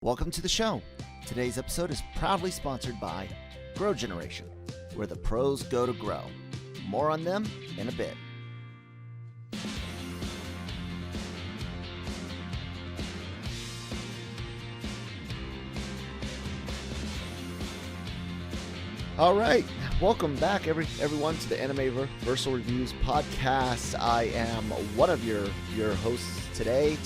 Welcome to the show. Today's episode is proudly sponsored by Grow Generation, where the pros go to grow. More on them in a bit. All right, welcome back everyone to the Anime-Versal Reviews podcast. I am one of your hosts tonight,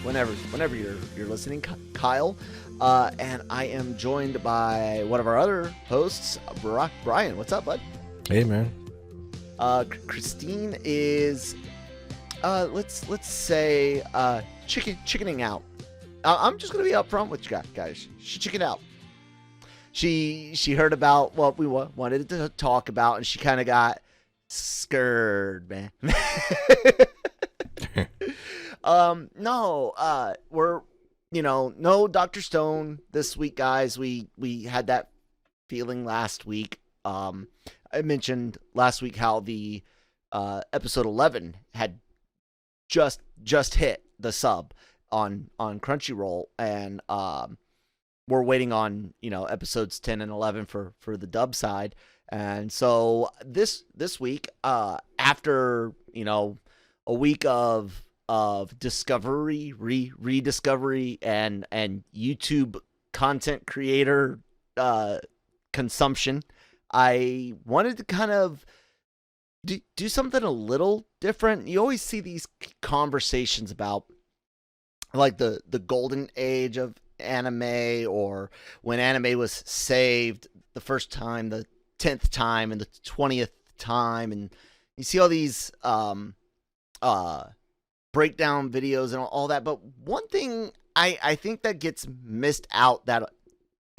whenever you're listening, Kyle, and I am joined by one of our other hosts, Brian. What's up, bud? Hey, man. Christine is, let's say, chickening out. I'm just gonna be upfront with you guys. She chickened out. She heard about what we wanted to talk about, and she kind of got scared, man. We're, no Dr. Stone this week, guys. We had that feeling last week. I mentioned last week how the episode 11 had just hit the sub on Crunchyroll, and we're waiting on, episodes 10 and 11 for the dub side. And so this week, after, a week of discovery, rediscovery, and YouTube content creator consumption, I wanted to kind of do something a little different. You always see these conversations about like the golden age of anime, or when anime was saved the first time, the 10th time, and the 20th time, and you see all these breakdown videos and all that. But one thing I think that gets missed out, that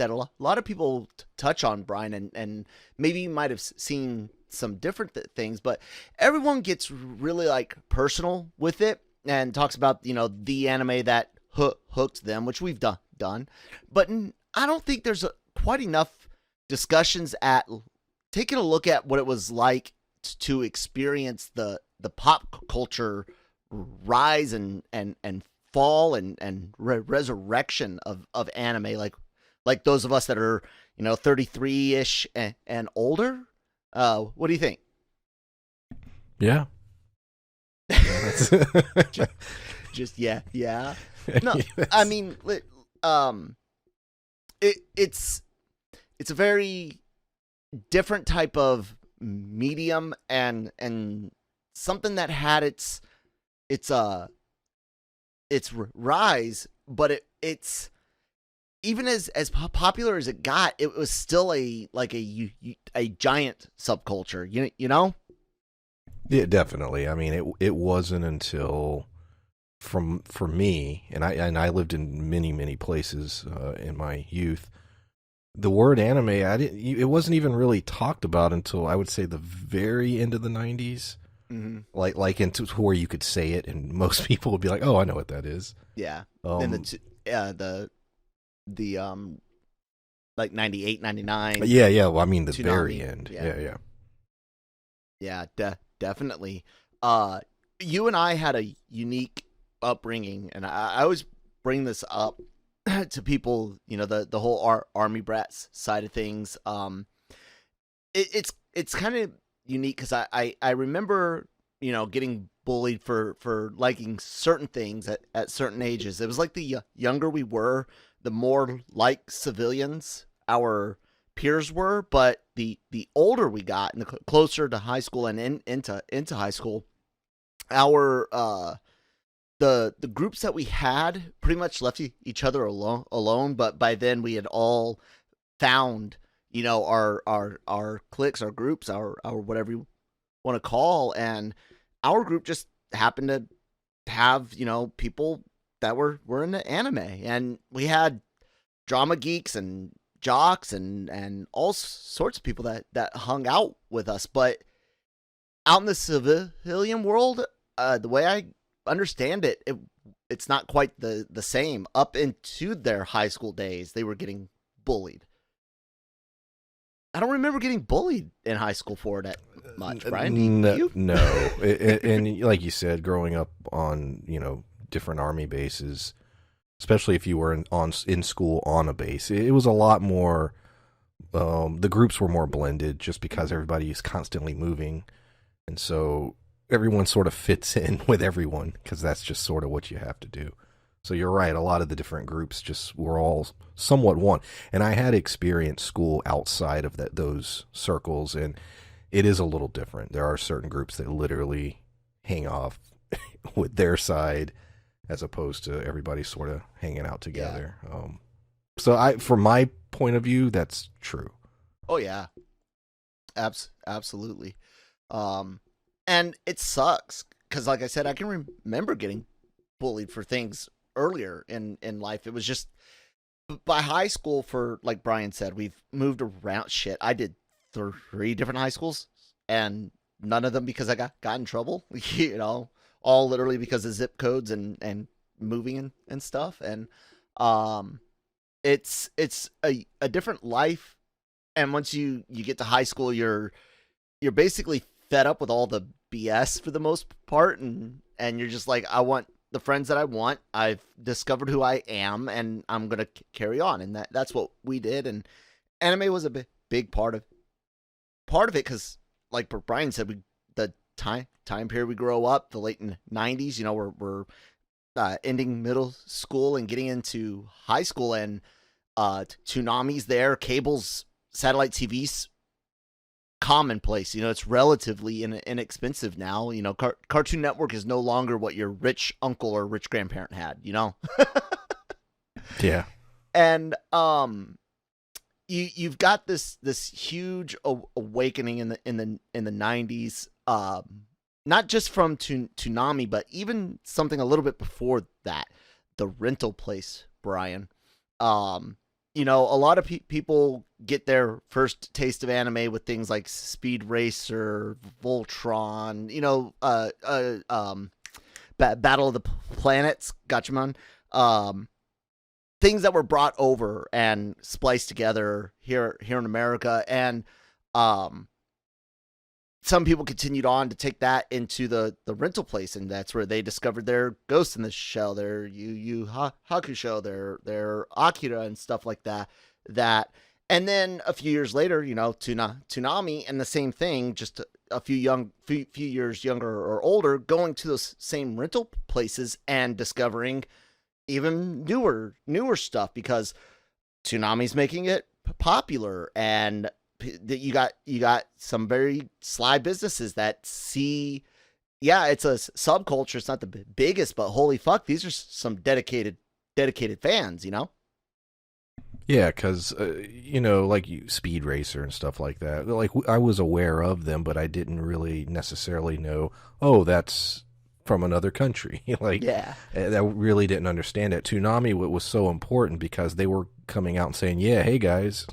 a lot of people touch on, Brian, and maybe you might have seen some different things, but everyone gets really like personal with it and talks about, the anime that hooked them, which we've done. But I don't think there's quite enough discussions at taking a look at what it was like to experience the pop culture rise and fall and resurrection of anime, like those of us that are 33-ish and older. What do you think? Yeah. just yeah. No, I mean, it's a very different type of medium, and something that had its rise, but it's even as popular as it got, it was still a giant subculture, Yeah, definitely. I mean, it wasn't until for me, and I lived in many places in my youth. The word anime, it wasn't even really talked about until I would say the very end of the 90s. Mm-hmm. Like into where you could say it, and most people would be like, "Oh, I know what that is." Yeah. Then the like 98, 99. Yeah. Well, I mean the 2000, very end. Yeah. Definitely. You and I had a unique upbringing, and I always bring this up to people. The whole army brats side of things. It's kind of unique because I remember getting bullied for liking certain things at certain ages. It was like the younger we were, the more like civilians our peers were, but the older we got and the closer to high school and into high school, our the groups that we had pretty much left each other alone. But by then we had all found our cliques, our groups, our whatever you want to call, and our group just happened to have people that were into anime, and we had drama geeks and jocks and all sorts of people that hung out with us. But out in the civilian world, the way I understand it, it's not quite the same. Up into their high school days, they were getting bullied. I don't remember getting bullied in high school for it much, Brian. Do you? No. And like you said, growing up on, different army bases, especially if you were in school on a base. It was a lot more. The groups were more blended just because everybody is constantly moving, and so everyone sort of fits in with everyone because that's just sort of what you have to do. So you're right. A lot of the different groups just were all somewhat one. And I had experienced school outside of those circles, and it is a little different. There are certain groups that literally hang off with their side as opposed to everybody sort of hanging out together. Yeah. So from my point of view, that's true. Oh, yeah. Absolutely. And it sucks because, like I said, I can remember getting bullied for things earlier in life. It was just by high school, for like Brian said, we've moved around. Shit, I did 3 different high schools, and none of them because I got in trouble. You know, all literally because of zip codes and moving and stuff. And it's a different life. And once you get to high school, you're basically fed up with all the BS for the most part, and you're just like, I want the friends that I want. I've discovered who I am, and I'm gonna carry on. And that's what we did. And anime was a big part of it because, like Brian said, the time period we grow up, the late 90s. You know, we're ending middle school and getting into high school, and Toonami's there, cables, satellite TVs. Commonplace, you know, it's relatively inexpensive now. You know, Cartoon Network is no longer what your rich uncle or rich grandparent had, you know. Yeah. And you've got this huge awakening in the 90s, not just from Toonami, but even something a little bit before that, the rental place, Brian. You know, a lot of people get their first taste of anime with things like Speed Racer, Voltron, you know, Battle of the Planets, Gatchaman, things that were brought over and spliced together here in America. And some people continued on to take that into the rental place, and that's where they discovered their Ghost in the Shell, their Yu Hakusho, their Akira and stuff like that. And then a few years later, you know, Toonami, and the same thing, just a few years younger or older, going to those same rental places and discovering even newer stuff because Toonami's making it popular. And that you got some very sly businesses that see, yeah, it's a subculture. It's not the biggest, but holy fuck, these are some dedicated fans, you know? Yeah, because, you know, like Speed Racer and stuff like that. Like, I was aware of them, but I didn't really necessarily know, oh, that's from another country. Like, yeah, I really didn't understand it. Toonami was so important because they were coming out and saying, yeah, hey guys,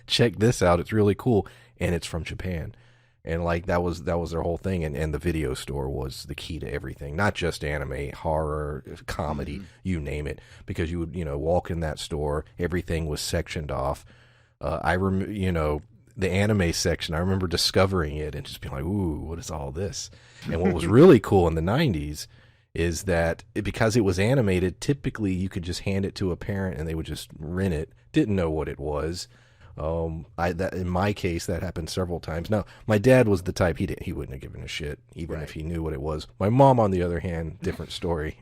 check this out. It's really cool. And it's from Japan. And like, that was their whole thing. And the video store was the key to everything, not just anime, horror, comedy, you name it, because you would, you know, walk in that store, everything was sectioned off. You know, the anime section, I remember discovering it and just being like, ooh, what is all this? And what was really cool in the 90s is that because it was animated, typically you could just hand it to a parent and they would just rent it, didn't know what it was. In my case, that happened several times. Now, my dad was the type, he wouldn't have given a shit, even if he knew what it was. My mom, on the other hand, different story.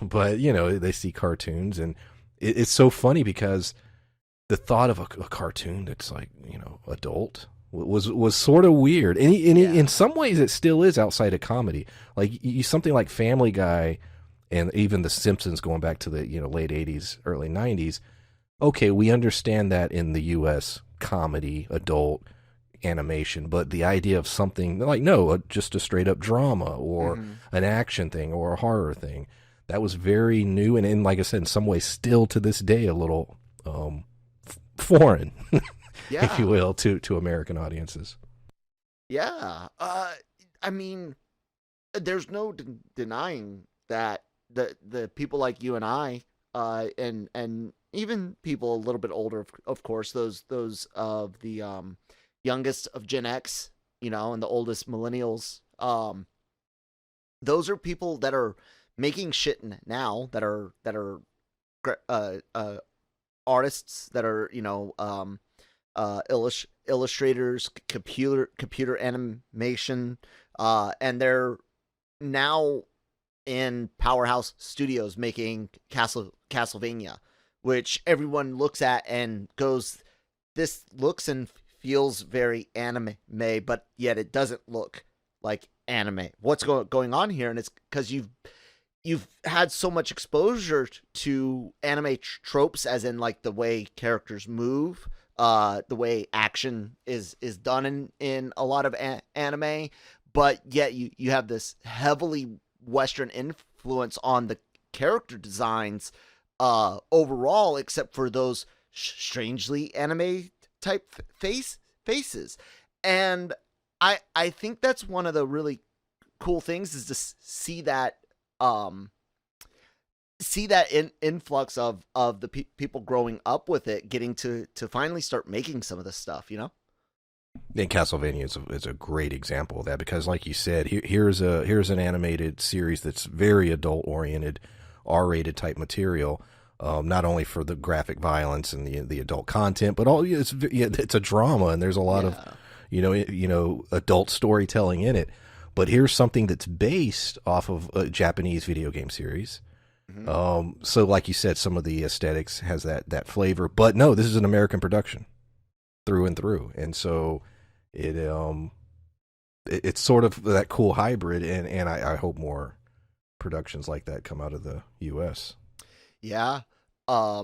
But, you know, they see cartoons, and it's so funny because the thought of a cartoon that's like, you know, adult was sort of weird. And in some ways it still is outside of comedy. Like something like Family Guy and even The Simpsons going back to the, you know, late 80s, early 90s. Okay, we understand that in the US comedy, adult animation, but the idea of something like, just a straight up drama or an action thing or a horror thing, that was very new. And like I said, in some ways still to this day, a little, foreign, if you will, to American audiences. Yeah. I mean, there's no denying that the people like you and I, and even people a little bit older, of course, those of the youngest of Gen X, you know, and the oldest millennials, those are people that are making shit now that are artists that are illustrators, computer animation, and they're now in Powerhouse Studios making Castlevania, which everyone looks at and goes, this looks and feels very anime, but yet it doesn't look like anime. What's going on here? And it's because you've had so much exposure to anime tropes, as in like the way characters move, the way action is done in a lot of anime, but yet you have this heavily Western influence on the character designs overall, except for those strangely anime type faces. And I think that's one of the really cool things, is to see that influx of the people growing up with it, getting to finally start making some of this stuff, you know? And Castlevania is a great example of that, because like you said, here's an animated series that's very adult oriented, R-rated type material, not only for the graphic violence and the adult content, but it's a drama, and there's a lot of adult storytelling in it. But here's something that's based off of a Japanese video game series. Mm-hmm. So like you said, some of the aesthetics has that flavor, but no, this is an American production through and through. And so it's sort of that cool hybrid, and I hope more productions like that come out of the US. Yeah. I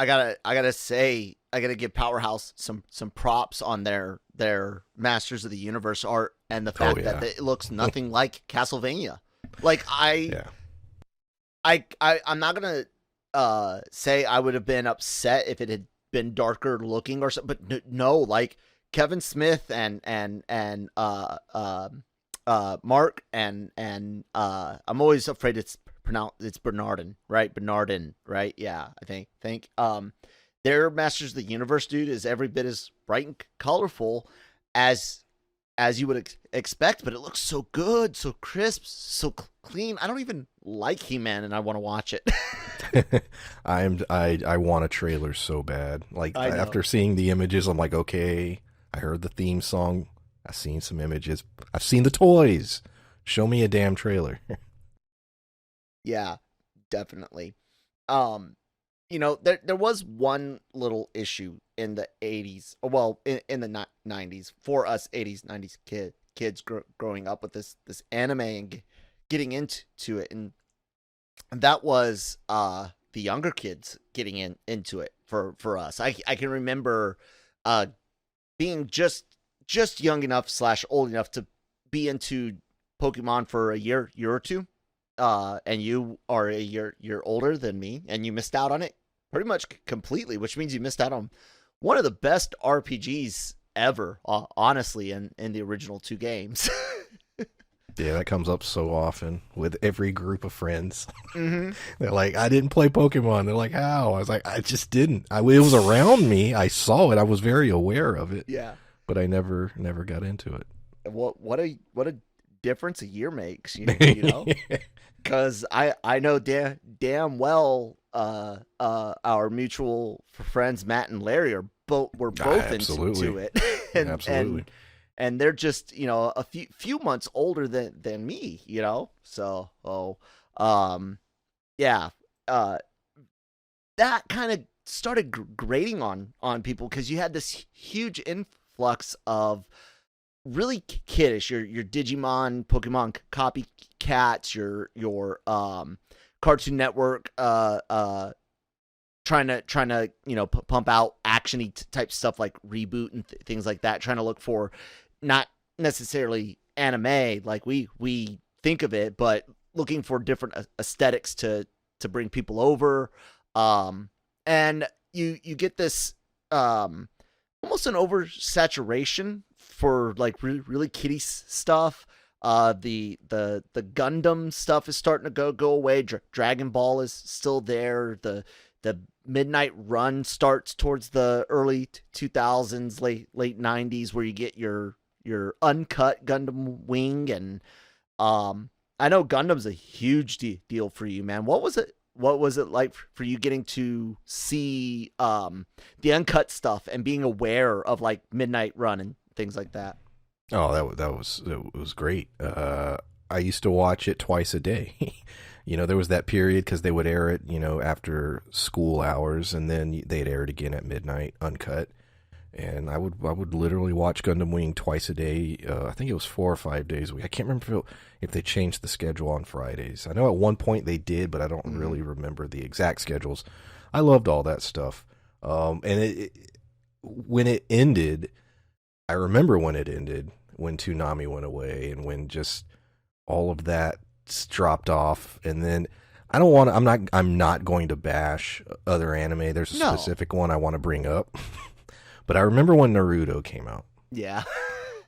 gotta say, I gotta give Powerhouse some props on their Masters of the Universe art, and the fact that it looks nothing like Castlevania. Like I'm not gonna say I would have been upset if it had been darker looking or something, but no, like Kevin Smith and Mark and I'm always afraid it's Bernardin, right? Bernardin, right? Yeah, I think their Masters of the Universe dude is every bit as bright and colorful as you would expect, but it looks so good, so crisp, so clean. I don't even like He-Man, and I want to watch it. I want a trailer so bad. Like after seeing the images, I'm like, okay, I heard the theme song. I've seen some images. I've seen the toys. Show me a damn trailer. Yeah, definitely. There was one little issue in the 80s, well, in the 90s, for us 80s, 90s kids growing up with this anime and getting into it, and that was the younger kids getting into it for us. I can remember being just young enough / old enough to be into Pokemon for a year or two, and you are a year older than me, and you missed out on it pretty much completely, which means you missed out on one of the best RPGs ever, honestly, in the original 2 games. Yeah, that comes up so often with every group of friends. Mm-hmm. They're like, I didn't play Pokemon. They're like, how? I was like, I just didn't. It was around me. I saw it. I was very aware of it. Yeah. But I never got into it. What a difference a year makes, you know? Because I know damn well our mutual friends Matt and Larry were both into it. Absolutely. And they're just, a few months older than me, So, yeah. That kind of started grating on people, because you had this huge influx of really kiddish, your Digimon, Pokemon copycats, your Cartoon Network trying to pump out action-y type stuff like Reboot and things like that, trying to look for not necessarily anime like we think of it, but looking for different aesthetics to bring people over, and you get this almost an oversaturation for like really kiddie stuff. The Gundam stuff is starting to go away. Dragon Ball is still there. The Midnight Run starts towards the early 2000s, late 90s, where you get your uncut Gundam Wing, and I know Gundam's a huge deal for you, man. What was it? What was it like for you getting to see the uncut stuff and being aware of like Midnight Run and things like that? Oh, it was great. I used to watch it twice a day. There was that period because they would air it, after school hours, and then they'd air it again at midnight, uncut. And I would literally watch Gundam Wing twice a day. I think it was 4 or 5 days a week. I can't remember if they changed the schedule on Fridays. I know at one point they did, but I don't really remember the exact schedules. I loved all that stuff. And when it ended, I remember when it ended, when Toonami went away, and when just all of that dropped off. And then I'm not going to bash other anime. There's a specific one I want to bring up. But I remember when Naruto came out. Yeah.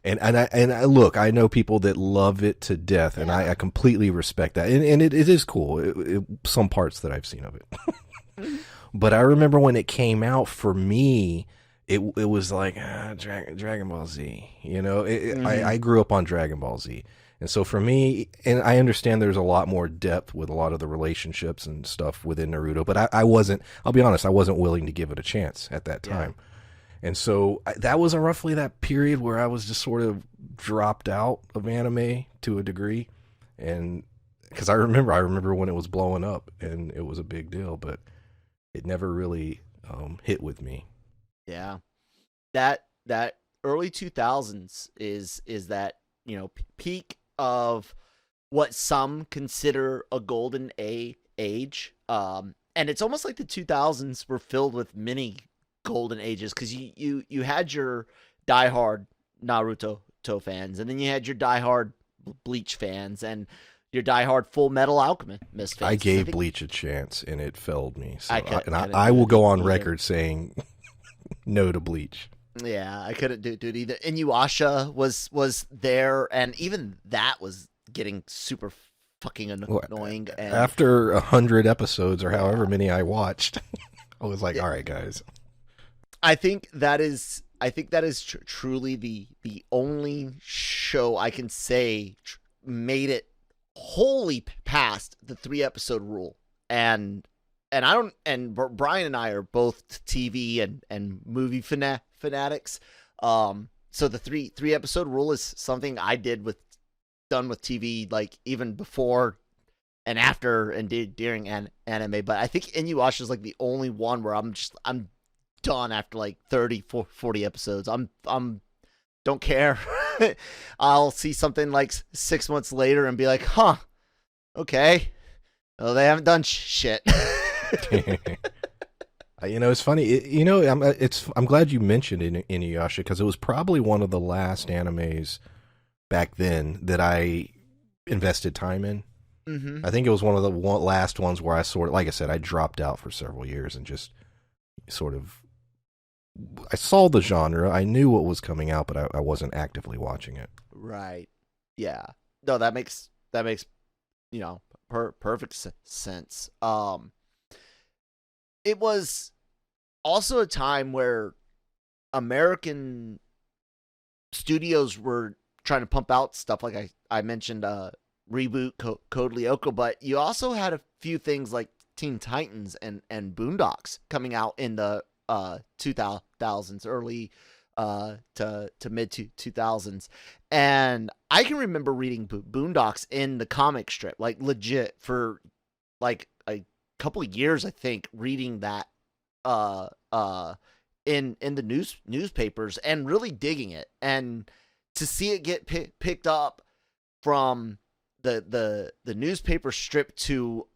and I look, I know people that love it to death, and I completely respect that. And it is cool, some parts that I've seen of it. But I remember when it came out, for me, it was like, Dragon Ball Z. I grew up on Dragon Ball Z. And so for me, and I understand there's a lot more depth with a lot of the relationships and stuff within Naruto, but I'll be honest, I wasn't willing to give it a chance at that time. Yeah. And so that was roughly that period where I was just sort of dropped out of anime to a degree. And because I remember when it was blowing up and it was a big deal, but it never really hit with me. Yeah. That early 2000s is that, peak of what some consider a golden age. And it's almost like the 2000s were filled with many golden ages, because you had your diehard Naruto fans, and then you had your diehard Bleach fans, and your diehard Full Metal Alchemist fans. I gave Bleach a chance, and it failed me. So I will go on record saying no to Bleach. Yeah, I couldn't do it either. Inuyasha was there, and even that was getting super fucking annoying. And after 100 episodes or however many I watched, I was like, all right, guys. I think that is truly the only show I can say made it wholly past the 3-episode rule. And Brian and I are both TV and movie fanatics. So the 3-episode rule is something I done with TV, like even before and after and during anime. But I think Inuyasha is like the only one where I'm done after like 30, 40 episodes. I'm don't care. I'll see something like 6 months later and be like, huh, okay. Well, they haven't done shit. It's funny. I'm glad you mentioned Inuyasha, because it was probably one of the last animes back then that I invested time in. Mm-hmm. I think it was one of the last ones where I sort of, like I said, I dropped out for several years and just sort of, I saw the genre. I knew what was coming out, but I wasn't actively watching it. Right. Yeah. No, that makes perfect sense. It was also a time where American studios were trying to pump out stuff, like I mentioned, Reboot, Code Lyoko, but you also had a few things like Teen Titans and Boondocks coming out in the 2000s, early to mid 2000s. And I can remember reading Boondocks in the comic strip, like legit, for like a couple of years, I think, reading that in the newspapers and really digging it. And to see it get picked up from the newspaper strip to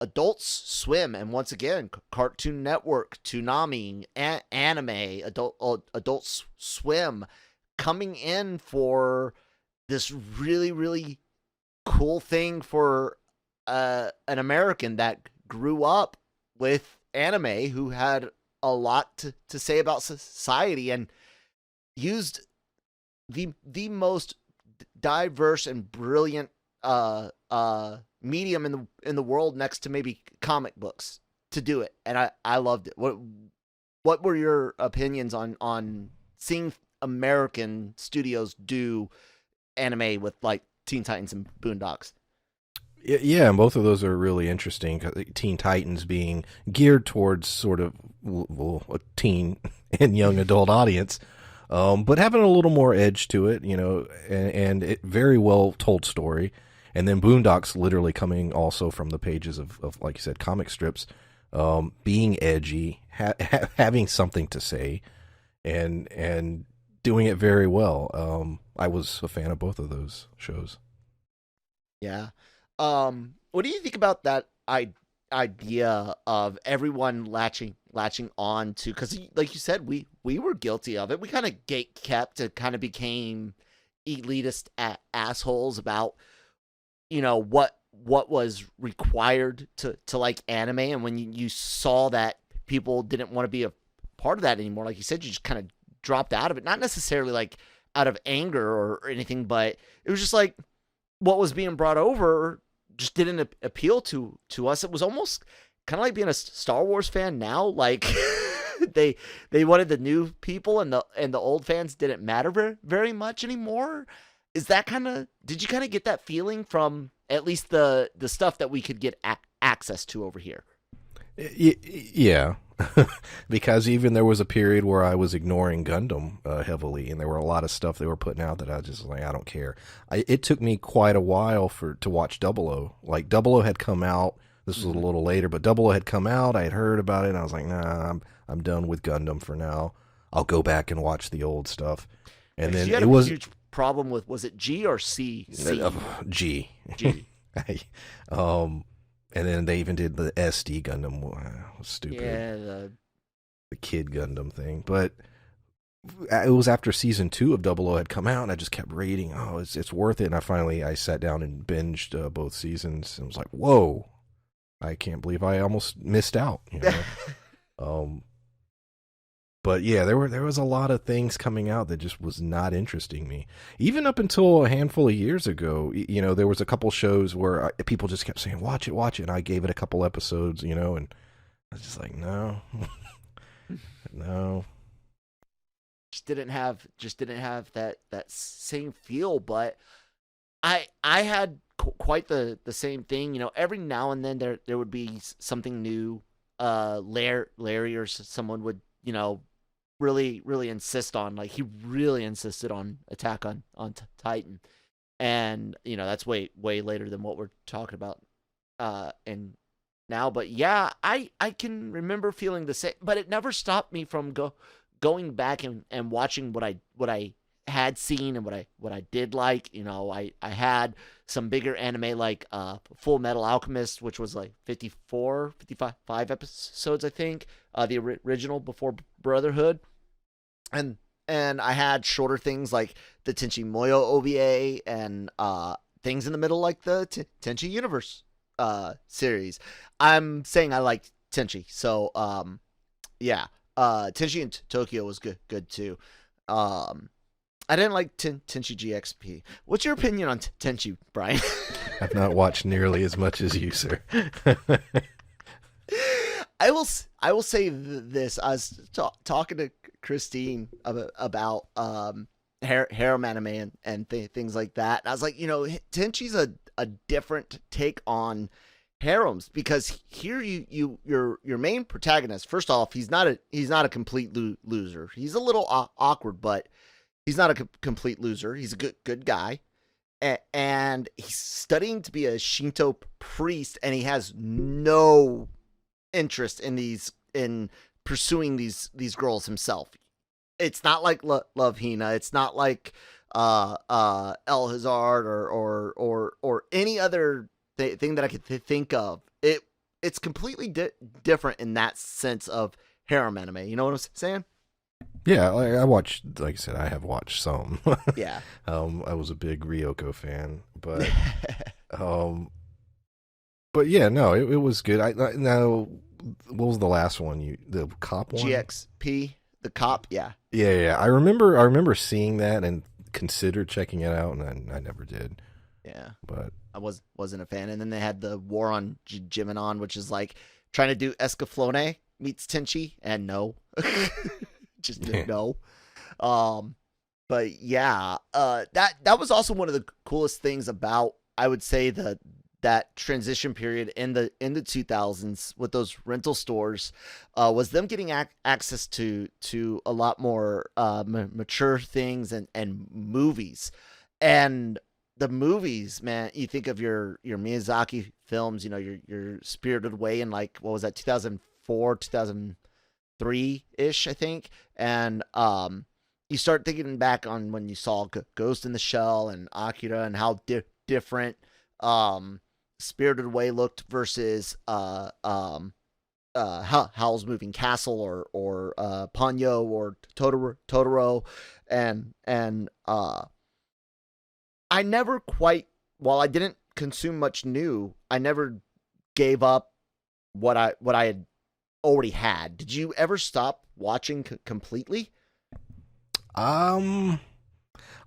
Adult Swim, and once again Cartoon Network, Toonami, Anime, Adult Swim, coming in for this really, really cool thing for an American that grew up with anime, who had a lot to say about society and used the most diverse and brilliant medium in the world, next to maybe comic books, to do it. And I loved it. What were your opinions on seeing American studios do anime with like Teen Titans and Boondocks. Yeah, and both of those are really interesting. Teen Titans being geared towards sort of a teen and young adult audience, but having a little more edge to it, and it very well told story. And then Boondocks literally coming also from the pages of like you said, comic strips, being edgy, having something to say, and doing it very well. I was a fan of both of those shows. Yeah. What do you think about that idea of everyone latching on to? Because, like you said, we were guilty of it. We kind of gate kept and kind of became elitist assholes about what was required to like anime, and when you saw that people didn't want to be a part of that anymore, like you said, you just kind of dropped out of it. Not necessarily like out of anger or anything, but it was just like what was being brought over just didn't appeal to us. It was almost kind of like being a Star Wars fan now. Like they wanted the new people, and the old fans didn't matter very much anymore. Is that did you kind of get that feeling from at least the stuff that we could get access to over here? Yeah, because even there was a period where I was ignoring Gundam heavily, and there were a lot of stuff they were putting out that I just I don't care. It took me quite a while to watch 00. Like 00 had come out. This was a little later, but 00 had come out. I had heard about it, and I was like, nah, I'm done with Gundam for now. I'll go back and watch the old stuff. And then it was a huge problem with, was it G or C? G. G. And then they even did the SD Gundam. Stupid. Yeah, the Kid Gundam thing. But it was after season 2 of 00 had come out, and I just kept reading. Oh, it's worth it. And I sat down and binged both seasons, and was like, whoa, I can't believe I almost missed out. But yeah, there was a lot of things coming out that just was not interesting me. Even up until a handful of years ago, there was a couple shows where people just kept saying, watch it. And I gave it a couple episodes, and I was just like, no, no. Just didn't have that same feel. But I had quite the same thing. Every now and then there would be something new. Larry or someone would, really insist on, like, he really insisted on Attack on Titan, and that's way later than what we're talking about and now. But yeah, I can remember feeling the same, but it never stopped me from going back and watching what I had seen and what I did like. I had some bigger anime like Full Metal Alchemist, which was like 55 episodes, I think, the original before Brotherhood, and I had shorter things like the Tenchi Muyo OVA and things in the middle like the Tenchi Universe series. I'm saying I like Tenchi, so yeah, Tenchi in Tokyo was good too. I didn't like Tenchi GXP. What's your opinion on Tenchi, Brian? I've not watched nearly as much as you, sir. I will say this. I was talking to Christine about harem anime and things like that. And I was like, Tenchi's a different take on harems, because here your main protagonist, first off, he's not a complete loser. He's a little awkward, but he's not a complete loser. He's a good guy. And he's studying to be a Shinto priest, and he has no interest in pursuing these girls himself. It's not like Love Hina. It's not like El Hazard or any other thing that I could think of. It's completely different in that sense of harem anime. You know what I'm saying? Yeah, I watched, like I said, I have watched some. Yeah. I was a big Ryoko fan, but but yeah, no, it was good. Now, what was the last one? The cop one? GXP, the cop, yeah. Yeah. I remember seeing that and considered checking it out, and I never did. Yeah. But I wasn't a fan. And then they had the War on Jimenon, which is like trying to do Escaflowne meets Tenchi, and no. Just no. But but yeah, that was also one of the coolest things about, I would say, that transition period in the 2000s with those rental stores, was them getting access to a lot more mature things and movies. And the movies, man, you think of your Miyazaki films, your Spirited Away in, like, what was that, 2004, 2003-ish, I think. And you start thinking back on when you saw Ghost in the Shell and Akira, and how different Spirited Away looked versus Howl's Moving Castle, or Ponyo, or Totoro. And I never quite, while I didn't consume much new, I never gave up what I had already had. Did you ever stop watching completely? I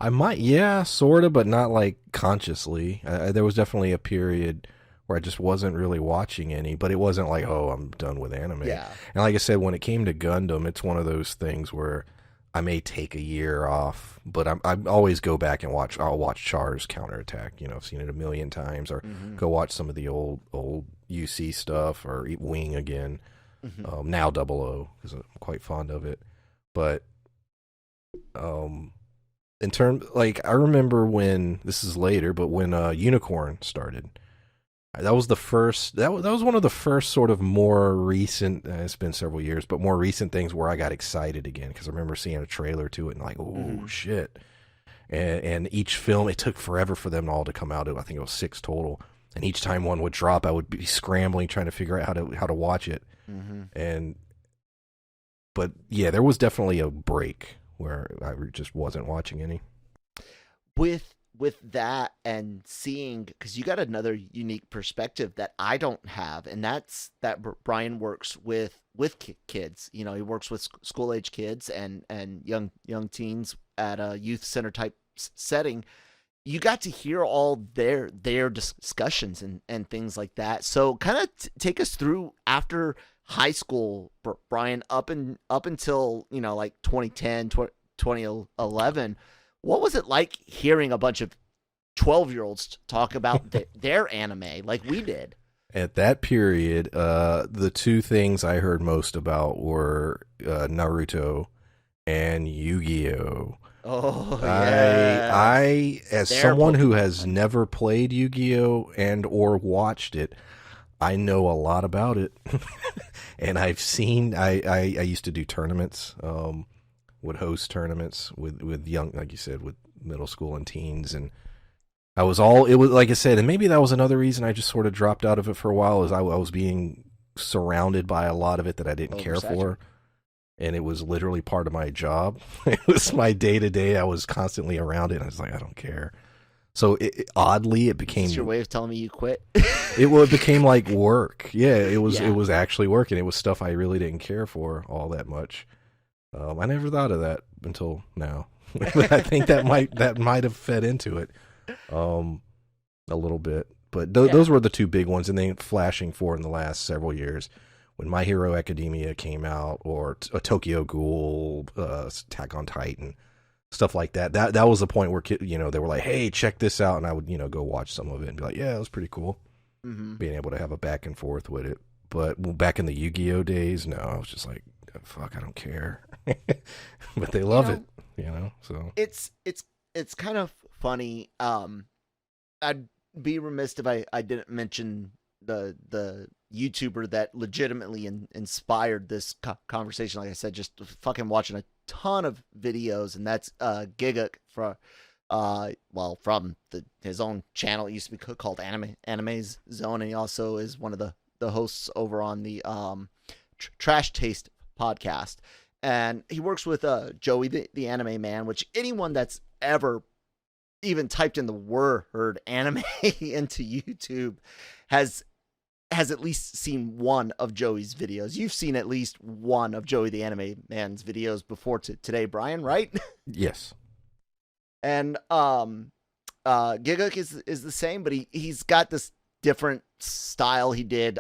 might, yeah, sort of, but not like consciously. There was definitely a period where I just wasn't really watching any, but it wasn't like, oh, I'm done with anime. Yeah. And like I said, when it came to Gundam, it's one of those things where I may take a year off, but I always go back and watch. I'll watch Char's Counterattack. I've seen it a million times, or go watch some of the old UC stuff, or Wing again. Now 00, because I'm quite fond of it. But in terms, like, I remember when, this is later, but when Unicorn started, that was the first, that was one of the first sort of more recent, it's been several years, but more recent things where I got excited again, because I remember seeing a trailer to it and like, oh shit. And each film, it took forever for them all to come out. I think it was 6 total. And each time one would drop, I would be scrambling trying to figure out how to watch it. But yeah, there was definitely a break where I just wasn't watching any. With that, and seeing, because you got another unique perspective that I don't have, and that's that Brian works with kids. He works with school age kids and young teens at a youth center type setting. You got to hear all their discussions and things like that. So kind of take us through after high school, Brian, up until like 2010, 2011. What was it like hearing a bunch of 12-year-olds talk about their anime like we did? At that period, the two things I heard most about were Naruto and Yu-Gi-Oh! Oh, yeah. I as someone who has never played Yu-Gi-Oh! And or watched it, I know a lot about it. And I've seen, I used to do tournaments, would host tournaments with young, like you said, with middle school and teens, and it was like I said, and maybe that was another reason I just sort of dropped out of it for a while, is I was being surrounded by a lot of it that I didn't care for, and it was literally part of my job. It was my day-to-day. I was constantly around it, and I was like, I don't care. So oddly, it became... Is this your way of telling me you quit? It became like work. Yeah, it was actually work, and it was stuff I really didn't care for all that much. I never thought of that until now. I think that might have fed into it a little bit. But those were the two big ones, and then flashing forward in the last several years, when My Hero Academia came out, or Tokyo Ghoul, Attack on Titan, stuff like that. That was the point where they were like, "Hey, check this out," and I would go watch some of it and be like, "Yeah, it was pretty cool." Being able to have a back and forth with it. But back in the Yu-Gi-Oh days, no, I was just like, fuck, I don't care. But they love it, so it's kind of funny. I'd be remiss if I didn't mention the YouTuber that legitimately inspired this conversation. Like I said, just fucking watching a ton of videos, and that's Giga from his own channel. It used to be called Anime's Zone, and he also is one of the hosts over on the Trash Taste podcast, and he works with Joey the Anime Man, which anyone that's ever even typed in the word anime into YouTube has at least seen one of Joey's videos. You've seen at least one of Joey the Anime Man's videos before today, Brian, right? Yes. And Giguk is the same, but he's got this different style. He did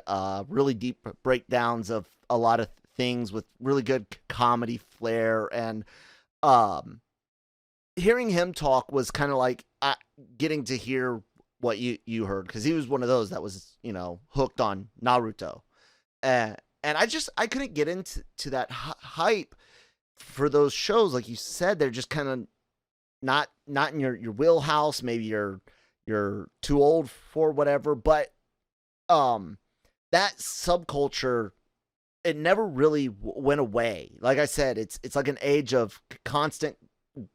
really deep breakdowns of a lot of things with really good comedy flair, and hearing him talk was kind of like getting to hear what you heard, because he was one of those that was, hooked on Naruto. And I couldn't get into that hype for those shows. Like you said, they're just kind of not in your wheelhouse. Maybe you're too old for whatever, but that subculture, it never really went away. Like I said, it's like an age of constant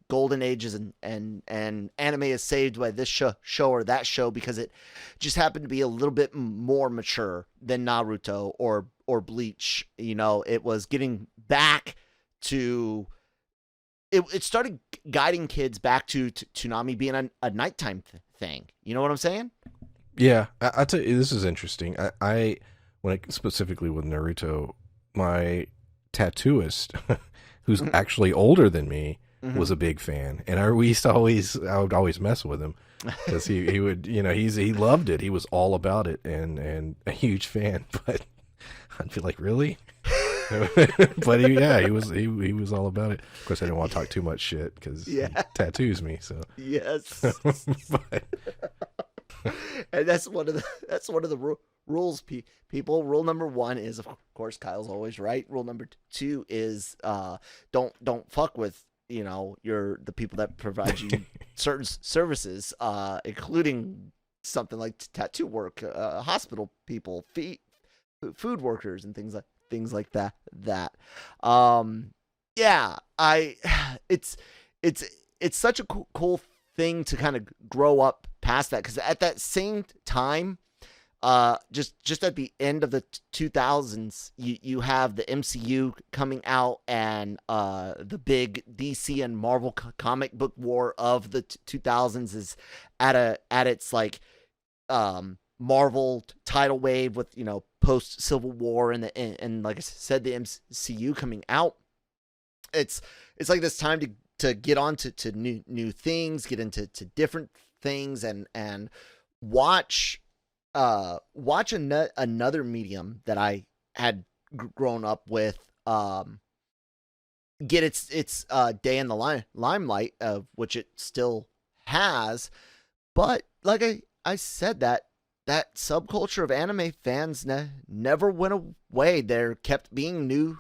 golden ages, and anime is saved by this show or that show because it just happened to be a little bit more mature than Naruto or Bleach. It was getting back to it started guiding kids back to Toonami being a nighttime thing. You know what I'm saying? Yeah, I tell you, this is interesting. I when specifically with Naruto, my tattooist, who's actually older than me, was a big fan, and I would always mess with him because he would, he loved it. He was all about it, and a huge fan. But I'd be like, really? But he was all about it. Of course, I didn't want to talk too much shit because he tattoos me. So yes, but... and that's one of the rules, people. Rule number 1 is, of course, Kyle's always right. Rule number 2 is don't fuck with the people that provide you certain services, including something like tattoo work, hospital people, food workers, and things like that. It's such a cool thing to kind of grow up past that, because at that same time, just at the end of the 2000s, you have the MCU coming out, and the big DC and Marvel comic book war of the 2000s is at its like Marvel tidal wave with post Civil War and like I said, the MCU coming out. It's like this time to get on to new things, get into different things, and watch another medium that I had grown up with get its day in the limelight, of which it still has. But like I said, that subculture of anime fans never went away. There kept being new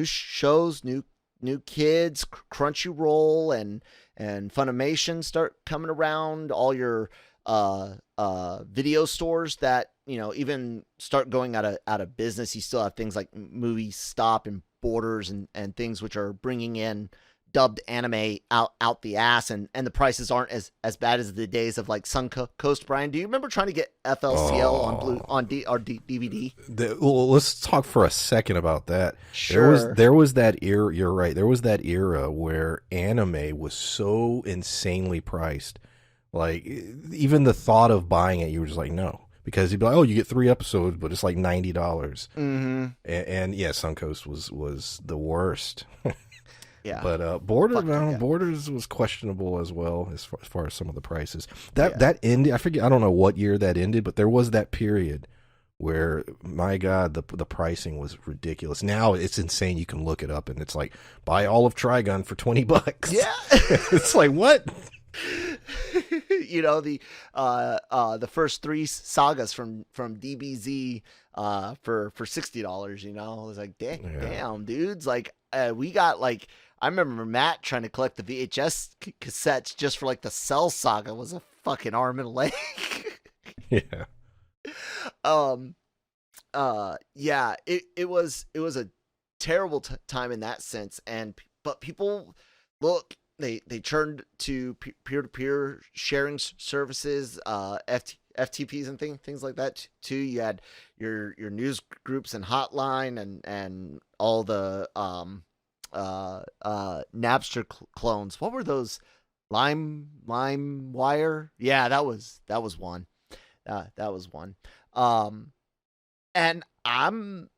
shows, new kids. Crunchyroll and Funimation start coming around. All your video stores that even start going out of business. You still have things like Movie Stop and Borders and things which are bringing in dubbed anime out the ass, and the prices aren't as bad as the days of like Suncoast. Brian, do you remember trying to get FLCL on DVD? Well, let's talk for a second about that. Sure. There was that era. You're right. There was that era where anime was so insanely priced. Like, even the thought of buying it, you were just like, no. Because you'd be like, oh, you get 3 episodes, but it's like $90. Mm-hmm. And yeah, Suncoast was the worst. Yeah. But Borders was questionable as well as far as some of the prices. That ended, I forget, I don't know what year that ended, but there was that period where, my God, the pricing was ridiculous. Now it's insane. You can look it up, and it's like, buy all of Trigun for $20. Yeah. It's like, what? The first 3 sagas from DBZ for $60. It was like, damn, dudes. Like, we got like, I remember Matt trying to collect the VHS cassettes just for like the Cell Saga was a fucking arm and a leg. Yeah. It was a terrible time in that sense, but people they turned to peer-to-peer sharing services, FTPs and things like that too. You had your news groups and hotline and all the Napster clones. What were those? LimeWire? Yeah, that was one. That was one. And I'm,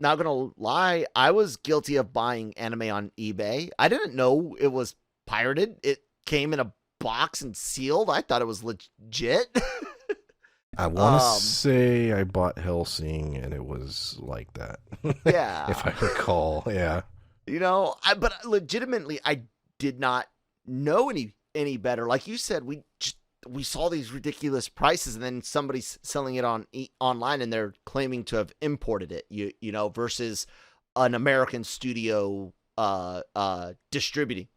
not gonna lie, I was guilty of buying anime on eBay. I didn't know it was pirated. It came in a box and sealed. I thought it was legit. I want to say I bought Hellsing, and it was like that. Yeah. If I recall, yeah. But legitimately, I did not know any better. Like you said, we saw these ridiculous prices, and then somebody's selling it online, and they're claiming to have imported it. You know, versus an American studio distributing.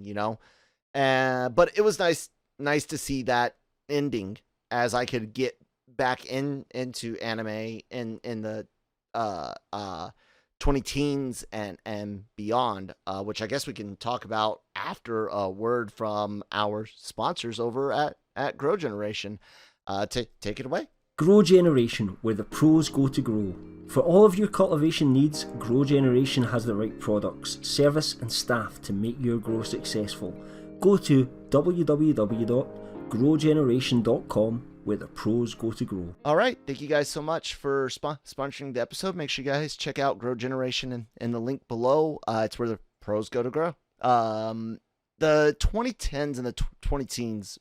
You know, but it was nice to see that ending, as I could get back into anime in the 20 teens and beyond, which I guess we can talk about after a word from our sponsors over at Grow Generation. Take it away. Grow Generation, where the pros go to grow. For all of your cultivation needs, Grow Generation has the right products, service and staff to make your grow successful. Go to www.growgeneration.com, where the pros go to grow. All right. Thank you guys so much for sponsoring the episode. Make sure you guys check out Grow Generation in the link below. It's where the pros go to grow. The 2010s and the 20 teens,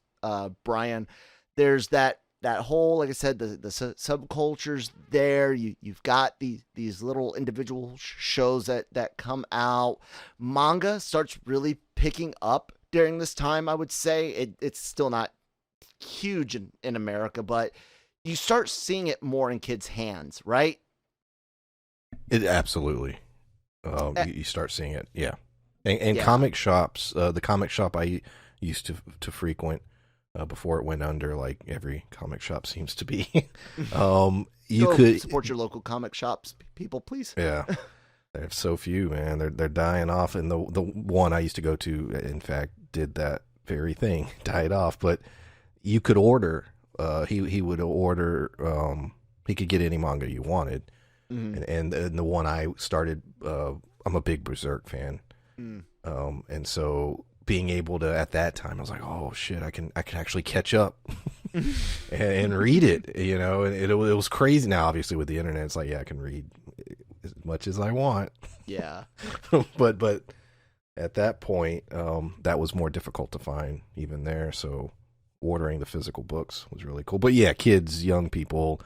Brian, there's that whole, like I said, the subcultures there. You've got these little individual shows that come out. Manga starts really picking up during this time. I would say it's still not huge in America, but you start seeing it more in kids' hands, right? It absolutely. You start seeing it, yeah. And Yeah. comic shops, the comic shop I used to frequent before it went under, like every comic shop seems to be. You could support your local comic shops, people, please. Yeah. There's so few, man. They're dying off, and the one I used to go to, in fact, did that very thing, died off. But you could order. He would order. He could get any manga you wanted, and the one I started. I'm a big Berserk fan, and so being able to at that time, I was like, oh shit, I can actually catch up and read it. You know, and it was crazy. Now, obviously, with the internet, it's like, yeah, I can read as much as I want. Yeah. but at that point, that was more difficult to find even there. So ordering the physical books was really cool. But yeah, kids, young people,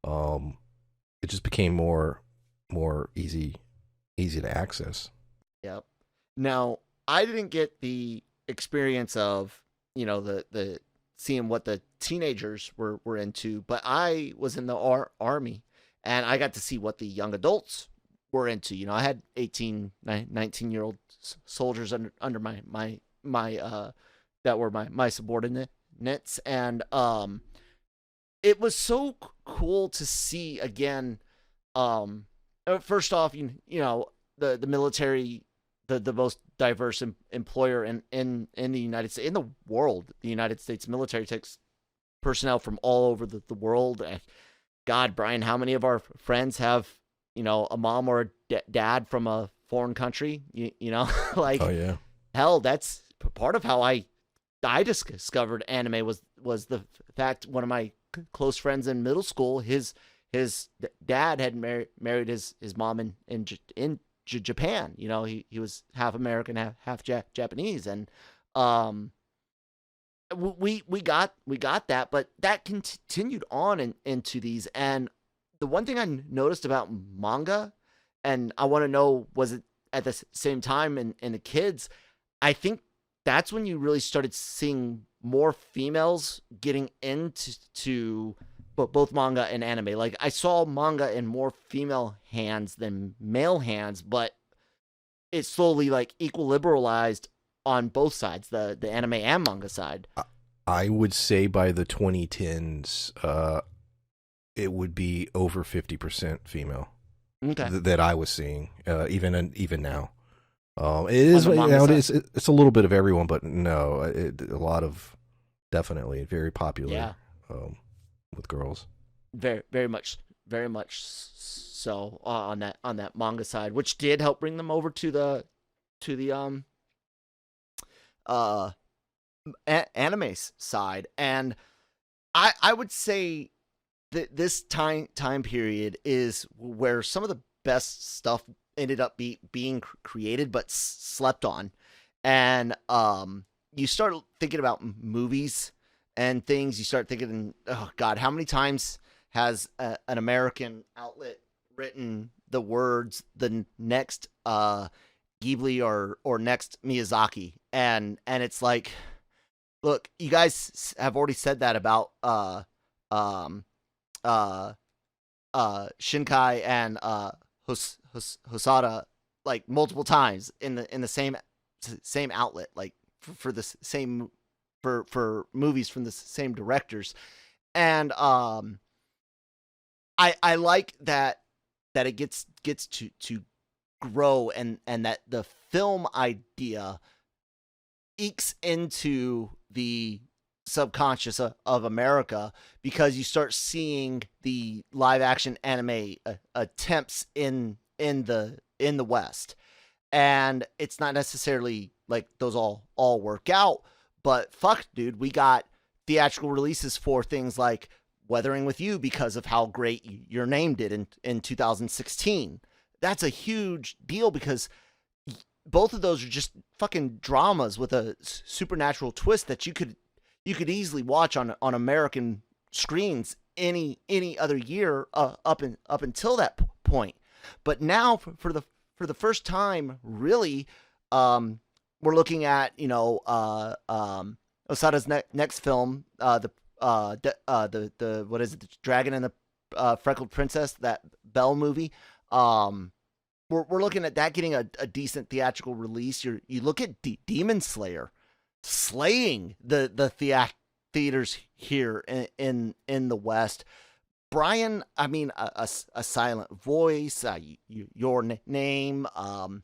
it just became more easy to access. Yep. Now, I didn't get the experience of, the seeing what the teenagers were into, but I was in the army, and I got to see what the young adults were into. I had 18, 19-year-old soldiers under my that were my subordinates, and it was so cool to see again. First off, the military, the most diverse employer in the United States, in the world. The United States military takes personnel from all over the world. And God, Brian, how many of our friends have, a mom or a dad from a foreign country? Like, oh yeah, hell, that's part of how I discovered anime was the fact one of my close friends in middle school, his dad had married his mom in Japan. He was half American, half Japanese, and we got that, but that continued on into these. And the one thing I noticed about manga, and I want to know, was it at the same time in the kids? I think that's when you really started seeing more females getting into both manga and anime. Like, I saw manga in more female hands than male hands, but it slowly equilibralized on both sides, the anime and manga side. I would say by the 2010s, it would be over 50% female. Okay. That I was seeing, even now. It is it's a little bit of everyone, but no, a lot of, definitely very popular. Yeah. With girls, very much so on that manga side, which did help bring them over to the anime side. And I would say that this time period is where some of the best stuff ended up being created, but slept on. And you start thinking about movies and things. You start thinking, oh God, how many times has an American outlet written the words, the next Ghibli or next Miyazaki, and it's like, look, you guys have already said that about um uh Shinkai and Hosada like multiple times in the same outlet, like for the same for movies from the same directors, and I like that it gets to grow, and that the film idea ekes into the subconscious of America, because you start seeing the live action anime attempts in the West, and it's not necessarily like those all work out, but fuck, dude, we got theatrical releases for things like Weathering with You because of how great Your Name did in 2016. That's a huge deal, because both of those are just fucking dramas with a supernatural twist that you could easily watch on American screens any other year up until that point. But now for the first time, really, we're looking at Osada's next film, the what is it, the Dragon and the Freckled Princess, that Belle movie. We're looking at that getting a decent theatrical release. You look at Demon Slayer slaying the theaters here in the West. Brian, I mean, a Silent Voice, Your Name, Girl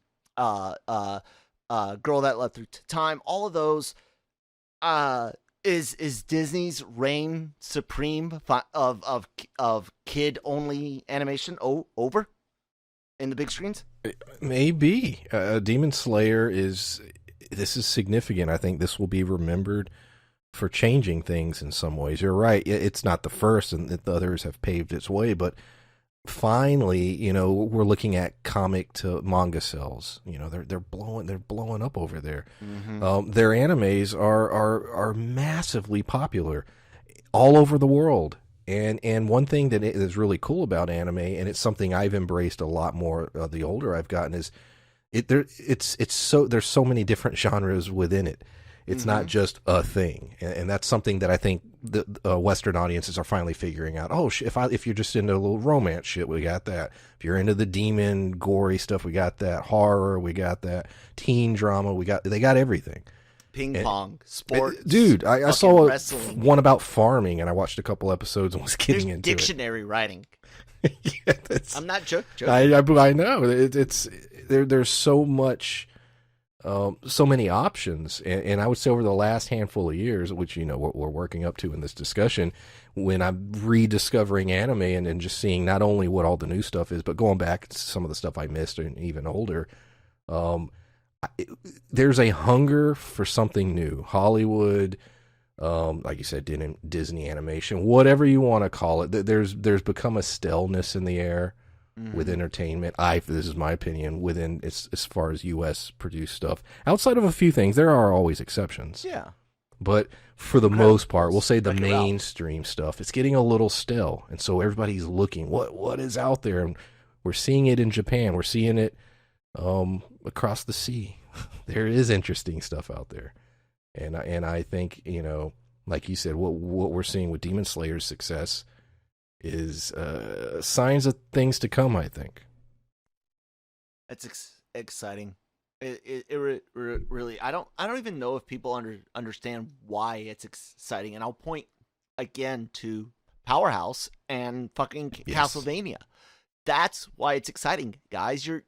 That Led Through Time, all of those. Is Disney's reign supreme of kid only animation over in the big screens? Maybe. Demon Slayer is significant. I think this will be remembered for changing things in some ways. You're right. It's not the first, and the others have paved its way, but finally, we're looking at comic to manga sales. They're blowing up over there. Mm-hmm. Their animes are massively popular all over the world. And one thing that is really cool about anime, and it's something I've embraced a lot more the older I've gotten, is there's so many different genres within it. It's not just a thing, and that's something that I think the Western audiences are finally figuring out. Oh, if you're just into a little romance shit, we got that. If you're into the demon, gory stuff, we got that. Horror, we got that. Teen drama, they got everything. Ping pong, sports. Dude, I saw wrestling. one about farming, and I watched a couple episodes and was getting into dictionary writing. Yeah, I'm not joking. I know. There's so much. So many options, and I would say over the last handful of years, which we're working up to in this discussion, when I'm rediscovering anime and just seeing not only what all the new stuff is, but going back to some of the stuff I missed and even older, there's a hunger for something new. Hollywood, like you said, Disney animation, whatever you want to call it. There's become a staleness in the air. With entertainment, this is my opinion, within as far as U.S. produced stuff. Outside of a few things, there are always exceptions. Yeah. But for the most part, we'll say the mainstream stuff, it's getting a little stale. And so everybody's looking, what is out there? And we're seeing it in Japan. We're seeing it across the sea. There is interesting stuff out there. And I think, like you said, what we're seeing with Demon Slayer's success is signs of things to come, I think. It's exciting. It really, I don't even know if people understand why it's exciting. And I'll point again to Powerhouse and fucking Castlevania. That's why it's exciting, guys. You're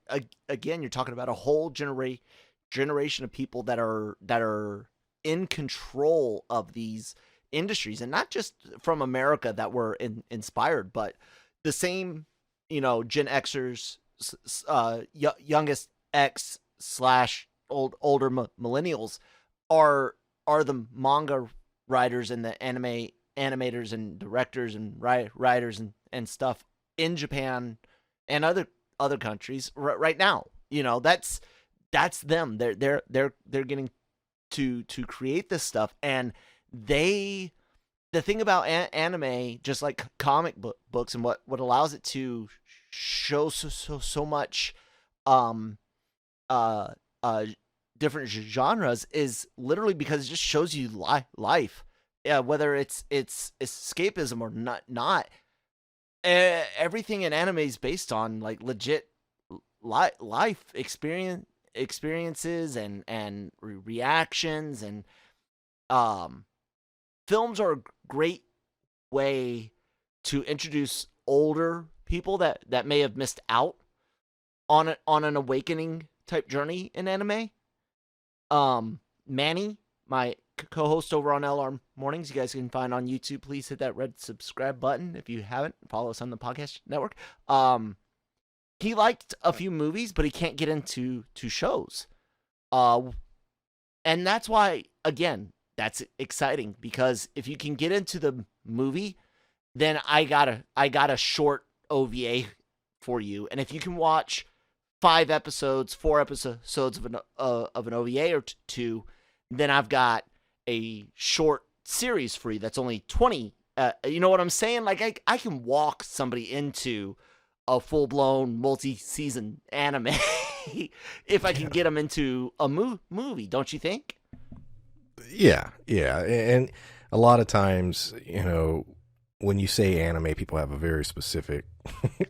talking about a whole generation of people that are in control of these industries, and not just from America that were inspired, but the same, Gen Xers, youngest X / older millennials are the manga writers and the animators and directors and writers and stuff in Japan and other countries right now. That's them. They're getting to create this stuff, and the thing about anime, just like comic books, and what allows it to show so much uh uh different genres is literally because it just shows you life. Yeah, whether it's escapism or not. Everything in anime is based on like legit life experiences and reactions, and um films are a great way to introduce older people that may have missed out on an awakening type journey in anime. Manny, my co-host over on LRM Mornings, you guys can find on YouTube. Please hit that red subscribe button if you haven't. Follow us on the podcast network. He liked a few movies, but he can't get into shows. And that's why, again, that's exciting, because if you can get into the movie, then I got a short OVA for you. And if you can watch 4 episodes of an OVA or two, then I've got a short series for you that's only 20. You know what I'm saying? Like I can walk somebody into a full-blown multi-season anime if I can get them into a movie, don't you think? Yeah. And a lot of times, when you say anime, people have a very specific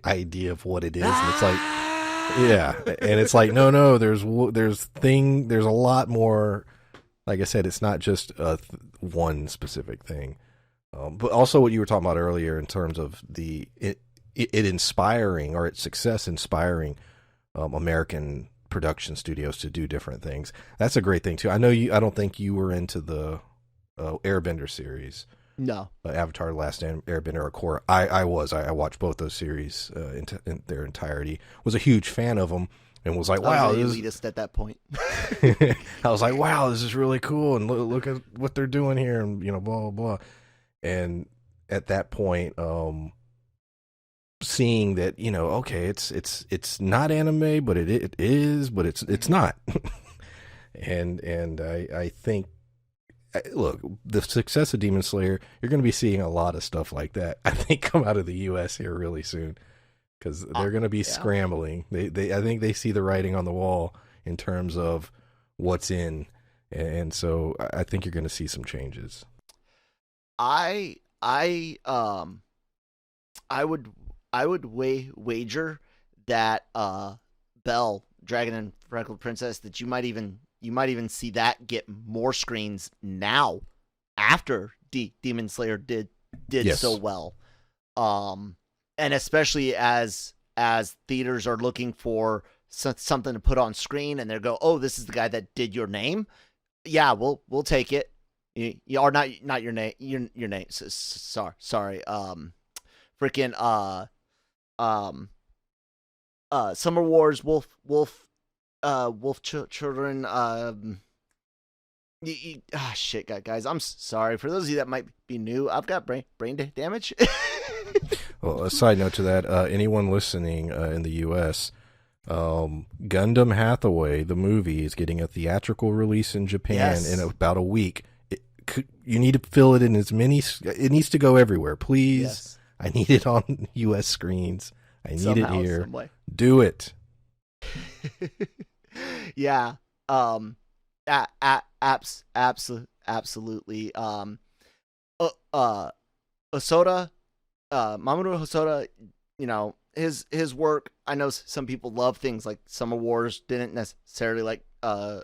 idea of what it is. And it's like, yeah. And it's like, no, there's a lot more. Like I said, it's not just one specific thing. But also what you were talking about earlier in terms of it inspiring, or its success inspiring American production studios to do different things. That's a great thing too. I don't think you were into the Airbender series. No. Avatar: The Last Airbender or Korra. I was. I watched both those series in their entirety. Was a huge fan of them and was like, wow, I was elitist at that point. I was like, wow, this is really cool, and look at what they're doing here, and blah blah blah. And at that point, seeing that, okay, it's not anime, but it is, but it's not. and I think, look, the success of Demon Slayer, you're going to be seeing a lot of stuff like that, I think, come out of the U.S. here really soon, because they're going to be scrambling. I think they see the writing on the wall in terms of what's in, and so I think you're going to see some changes. I would wager that Belle, Dragon and Freckled Princess, that you might even see that get more screens now after Demon Slayer did yes. so well. And especially as theaters are looking for something to put on screen, and they go, "Oh, this is the guy that did Your Name." Yeah, we'll take it. You are not your name. Your name. Sorry. Freaking Summer Wars, Wolf Children. Shit, guys. I'm sorry for those of you that might be new. I've got brain damage. Well, a side note to that, anyone listening in the U.S., Gundam Hathaway, the movie, is getting a theatrical release in Japan in about a week. You need to fill it in as many. It needs to go everywhere, please. Yes. I need it on U.S. screens. I need it here. Do it. Yeah. Absolutely. Hosoda, Mamoru Hosoda, his work. I know some people love things like Summer Wars. Didn't necessarily like Girl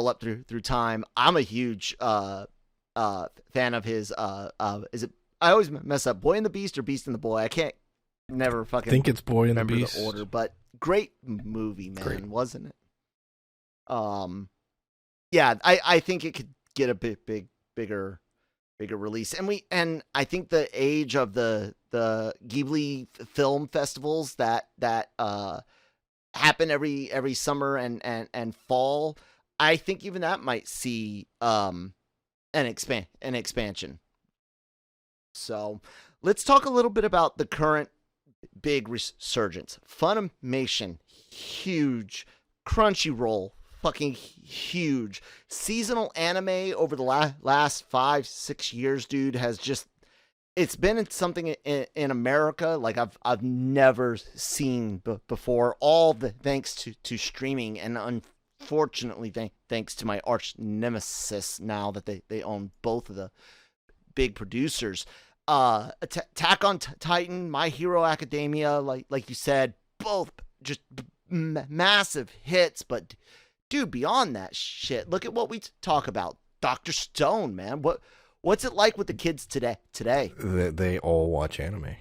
Up Through Time. I'm a huge fan of his. Is it? I always mess up. Boy and the Beast or Beast and the Boy. I can't never fucking think it's Boy and the Beast. The order, but great movie, man, wasn't it? Yeah, I think it could get a bigger release, and I think the age of the Ghibli film festivals that happen every summer and fall, I think even that might see an expansion. So let's talk a little bit about the current big resurgence. Funimation, huge. Crunchyroll, fucking huge. Seasonal anime over the last 5-6 years, dude, has just it's been something in America like I've never seen before. All the thanks to streaming, and unfortunately, thanks to my arch nemesis now that they own both of the big producers. Attack on Titan, My Hero Academia, like you said, both just massive hits. But dude, beyond that shit, look at what we talk about. Dr. Stone, man, what's it like with the kids today? They all watch anime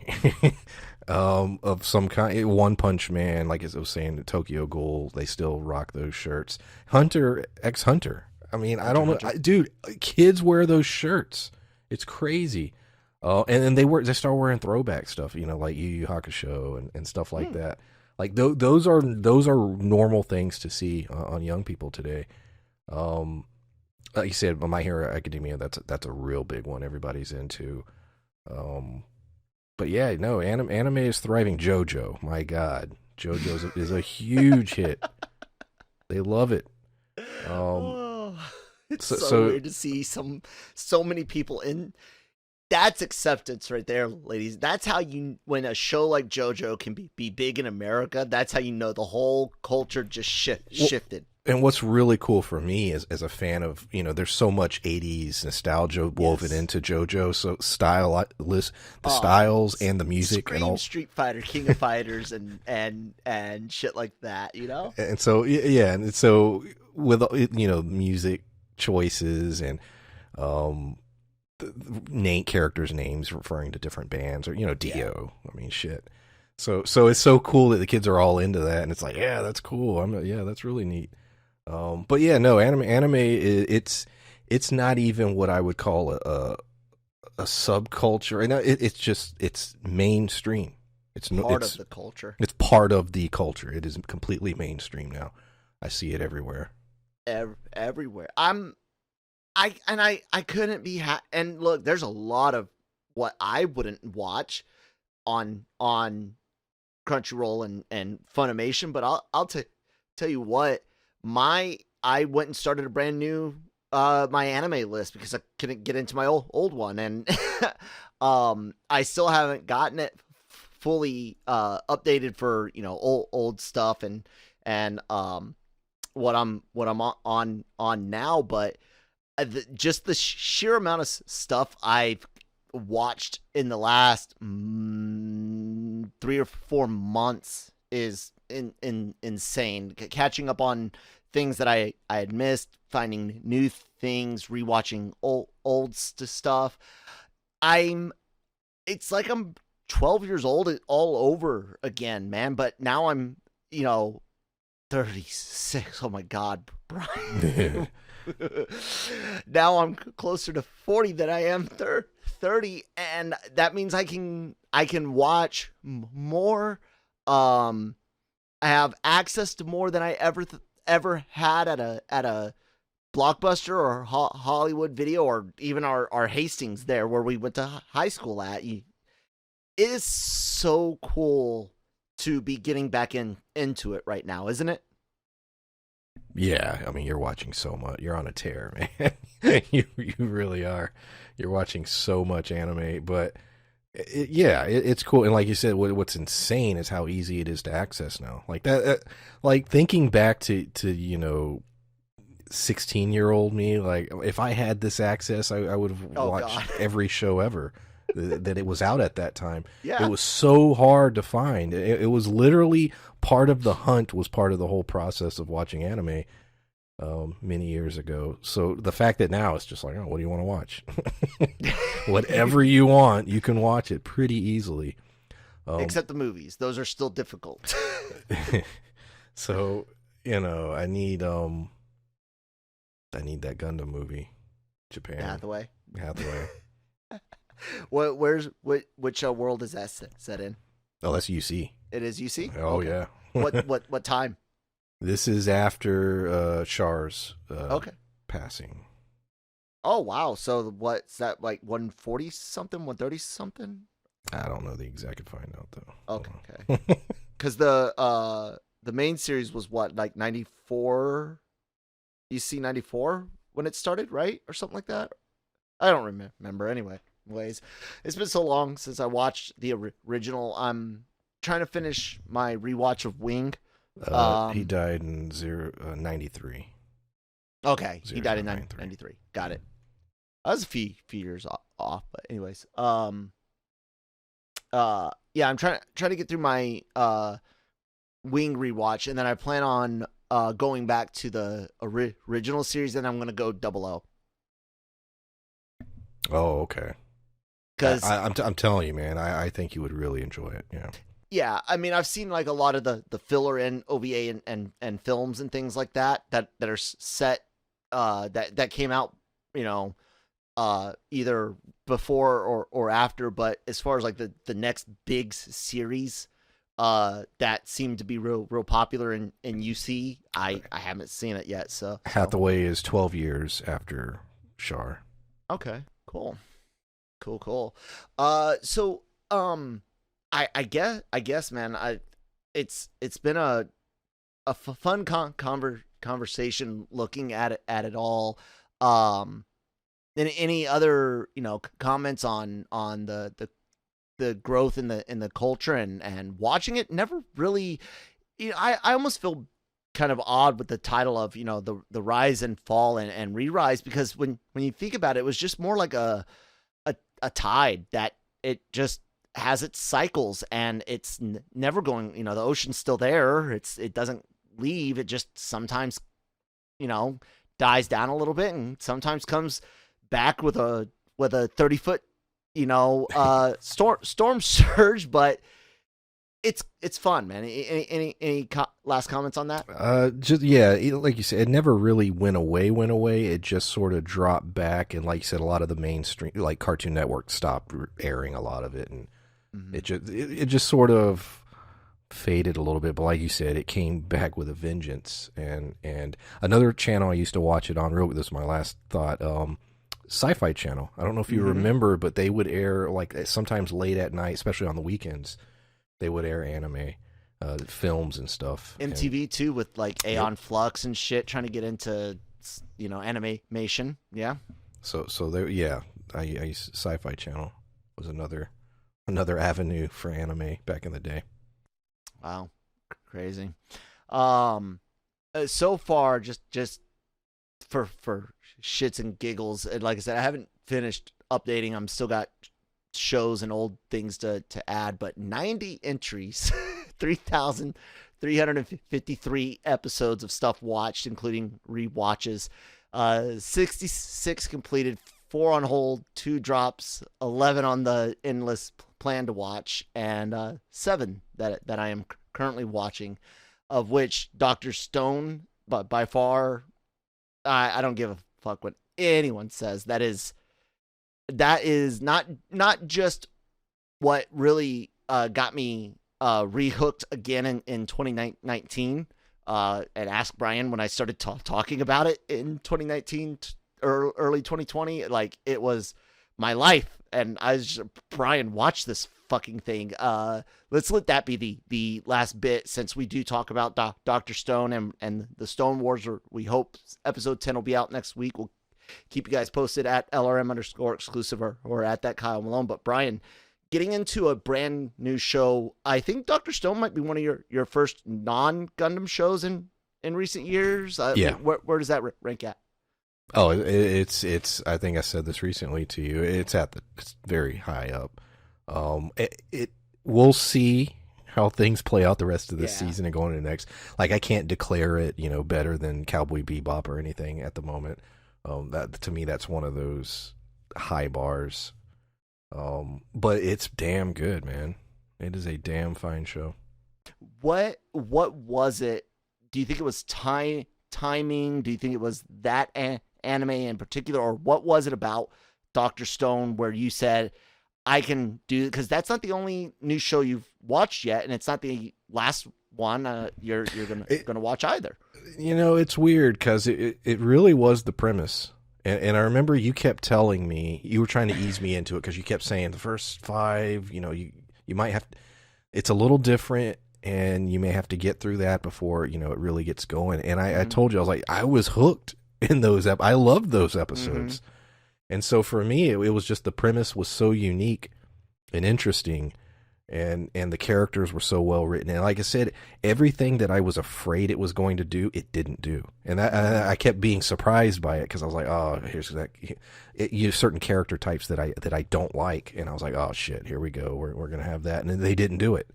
of some kind. One Punch Man, like I was saying, the Tokyo Ghoul, they still rock those shirts. Hunter x Hunter. I mean, I don't know, dude. Kids wear those shirts. It's crazy. And they start wearing throwback stuff, like Yu Yu Hakusho and stuff like that. Like those are normal things to see on young people today. Like you said, My Hero Academia, that's a real big one everybody's into. But yeah, no, anime is thriving. JoJo, my God, JoJo is a huge hit. They love it. It's so weird to see so many people in. That's acceptance right there, ladies. That's how when a show like JoJo can be big in America, that's how you know the whole culture just shifted. And what's really cool for me as a fan of, there's so much 80s nostalgia woven into JoJo. So styles and the music and all. Street Fighter, King of Fighters and shit like that, And so, yeah. And so with, music choices and, characters' names referring to different bands or Dio. I mean, shit. So it's so cool that the kids are all into that, and it's like, yeah, that's cool. That's really neat. But yeah, no, anime it's not even what I would call a subculture. And it's mainstream. It's part of the culture. It's part of the culture. It is completely mainstream now. I see it everywhere. Everywhere. I couldn't be and look, there's a lot of what I wouldn't watch on Crunchyroll and Funimation, but I'll tell you what, I went and started a brand new my anime list because I couldn't get into my old one, and I still haven't gotten it fully updated for old stuff and what I'm on now, but just the sheer amount of stuff I've watched in the last 3 or 4 months is insane. Catching up on things that I had missed, finding new things, rewatching old stuff. It's like I'm 12 years old all over again, man. But now I'm 36. Oh my God, Brian. Now I'm closer to 40 than I am 30, and that means I can watch more. I have access to more than I ever had at a Blockbuster or Hollywood Video, or even our Hastings there where we went to high school at. It is so cool to be getting back into it right now, isn't it? Yeah, I mean, you're watching so much. You're on a tear, man. you really are. You're watching so much anime, but it's cool. And like you said, what's insane is how easy it is to access now. Like that, like thinking back to 16-year-old me. Like if I had this access, I would have watched every show ever that it was out at that time. Yeah. It was so hard to find. It was literally part of the hunt, was part of the whole process of watching anime many years ago. So the fact that now it's just like, oh, what do you want to watch? Whatever you want, you can watch it pretty easily. Except the movies. Those are still difficult. So, I need that Gundam movie. Japan. Hathaway. Which world is that set in? Oh, that's UC. It is UC? Oh, okay. Yeah. What time? This is after Char's passing. Oh, wow. So what's that, like 140 something, 130 something? I don't know the exact. I could find out though. Okay. Because the main series was what, like 94? UC 94 when it started, right? Or something like that? I don't remember. Anyway, ways. It's been so long since I watched the original. I'm trying to finish my rewatch of Wing. He died in 93. Okay, he died in 93. Got it. I was a few years off, but anyways. Yeah, I'm trying to get through my Wing rewatch, and then I plan on going back to the original series, and I'm gonna go 00. Oh, okay. Because I'm telling you, man, I think you would really enjoy it. Yeah. Yeah, I mean, I've seen like a lot of the filler in OVA and films and things like that are set that came out, either before or after. But as far as like the next big series that seemed to be real popular in UC, I haven't seen it yet. So Hathaway is 12 years after Char. Okay, cool. So I guess, man, it's been a fun conversation looking at it all. Any other comments on the growth in the culture and watching it? Never really. I almost feel kind of odd with the title of the rise and fall and re-rise, because when you think about it, it was just more like a tide that it just has its cycles, and it's never going, the ocean's still there. It doesn't leave. It just sometimes, dies down a little bit, and sometimes comes back with a 30-foot, storm surge. But it's fun, man. Any last comments on that? Just like you said, it never really went away. It just sort of dropped back, and like you said, a lot of the mainstream, like Cartoon Network, stopped airing a lot of it, and it just sort of faded a little bit. But like you said, it came back with a vengeance. And another channel I used to watch it on, this is my last thought, Sci-Fi Channel. I don't know if you remember, but they would air like sometimes late at night, especially on the weekends. They would air anime films and stuff. MTV too, with like Aeon Flux and shit, trying to get into animation. Yeah. So there, I Sci-Fi Channel was another avenue for anime back in the day. Wow, crazy. So far, just for shits and giggles, and like I said, I haven't finished updating. I'm still got shows and old things to add, but 90 entries, 3,353 episodes of stuff watched, including rewatches, 66 completed, 4 on hold, 2 drops, 11 on the endless plan to watch, and 7 that I am currently watching, of which Dr. Stone, but by far, I don't give a fuck what anyone says. That is not just what really got me rehooked again in 2019. And ask Brian when I started talking about it in 2019 or early 2020. Like, it was my life, and I was just, Brian, watch this fucking thing. Let's let that be the last bit, since we do talk about Dr. Stone and the Stone Wars. We hope episode 10 will be out next week. We'll keep you guys posted at LRM_exclusive or at that Kyle Malone. But Brian, getting into a brand new show, I think Dr. Stone might be one of your first non-Gundam shows in recent years. Yeah. Where does that rank at? Oh, it's. I think I said this recently to you. It's very high up. We'll see how things play out the rest of this season and going into next. Like, I can't declare it, better than Cowboy Bebop or anything at the moment. That, to me, that's one of those high bars. But it's damn good, man. It is a damn fine show. What was it? Do you think it was timing? Do you think it was that anime in particular, or what was it about Dr. Stone where you said, I can do, because that's not the only new show you've watched yet, and it's not the last one you're gonna watch either. It's weird, because it really was the premise. And I remember you kept telling me, you were trying to ease me into it, because you kept saying the first 5, you might have, it's a little different, and you may have to get through that before, it really gets going. And I told you, I was like, I was hooked in those, I loved those episodes. And so for me, it was just the premise was so unique and interesting, and the characters were so well written. And like I said, everything that I was afraid it was going to do, it didn't do. And I kept being surprised by it, because I was like, oh, here's that. You have certain character types that I don't like, and I was like, oh shit, here we go. We're gonna have that, and then they didn't do it.